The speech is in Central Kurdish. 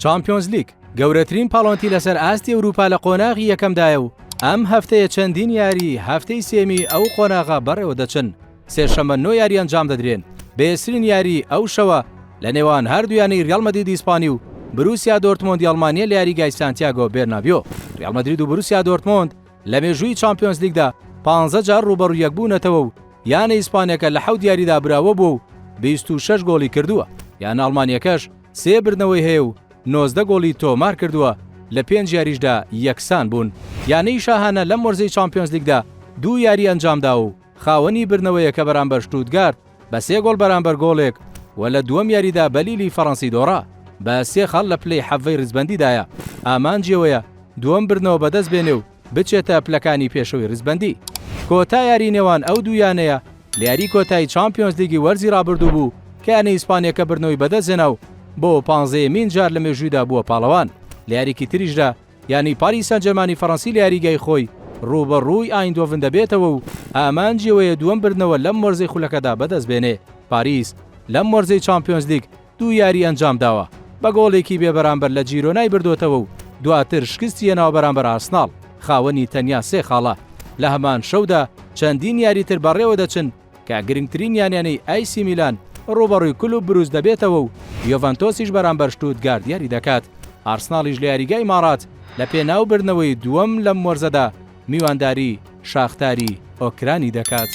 چامپیۆنز لیگ گەورەترین پاڵۆنتی لەسەر ئاستی ئەوروپا لە قۆناغی یەکەمدایە و ئەم هەفتەیە چەندین یاری هەفتەی سێمی ئەو قۆناغا بەڕێوە دەچن. سێشەممە 9 یاری ئەنجام دەدرێن. بێسرین یاری ئەو شەوە لە نێوان هەردوویانەی ریال مەدرید ئیسپانی و بروسیا دۆرتمۆندی ئەڵمانیا لە یاریگای سانتیاگۆ بێرنابیۆ. ریال مەدرید و بروسیا دۆرتمۆند لە مێژووی چامپیۆنز لیگدا 15 جار ڕوبەڕوو یەک بوونەتەوە و یانە ئیسپانیەکە لە 7 یاریدا براوە بوو و 26 گۆڵی کردووە، یان ئەڵمانیەکەش 3 بردنەوەی هەیە و 19 گۆڵی تۆمار کردووە لە 5 یاریشدا یەکسان بوون. یانەی شاهانە لەم وەرزەی چامپیۆنز لیگدا 2 یاری ئەنجامدا و خاوەنی بردنەوەیە کە بەرامبەر شتوتگارت بە 3 گۆڵ بەرامبەر گۆڵێک و لە دووەم یاریدا بەلیلی فەڕەنسی دۆڕا بە 3 خەڵ لە پلەی حەڤەی ڕزبەندیدایە. ئامانجیەوەیە دووەم بردنەوە بەدەست بێنێ و بچێتە پلەکانی پێشەوەی ڕزبەندی. کۆتا یاری نێوان ئەو دوویانەیە لە یاری کۆتایی چامپیۆنز لیگی وەرزی ڕابردوو بوو کە یانەی ئیسپانیەکە بردنەوەی بەدەستێنا و بۆ 15مین جار لە مێژوویدا بووە پاڵەوان. لە یاریکی تریشدا یانی پاریس سەن جەرمانی فەڕەنسی لە یاریگای خۆی ڕوبەڕووی ئایندۆڤن دەبێتەوە و ئامانجیەوەیە دووەم بردنەوە لەم وەرزەی خولەکەدا بەدەست بێنێ. پاریس لەم وەرزەی چامپیۆنز لیگ 2 یاری ئەنجام داوە، بە گۆڵێکی بێ بەرامبەر لە جیرۆنای بردوتەوە و دواتر شکستی هێناوە بەرامبەر ئارسناڵ، خاوەنی تەنیا 3 خاڵە. لە هەمان شەودا چەندین یاریتر بەڕێوە دەچن کە گرنگترین یانیانەی ئایسی میلان ڕوبەڕووی کلوب بروس دەبێتەوە و یۆڤەنتۆسیش بەرامبەر شتوتگارت یاری دەکات. ئارسناڵیش لە یاریگای ماڕات لە پێناو بردنەوەی دووەم لەم وەرزەدا میوانداری شاختاری ئۆکرانی دەکات.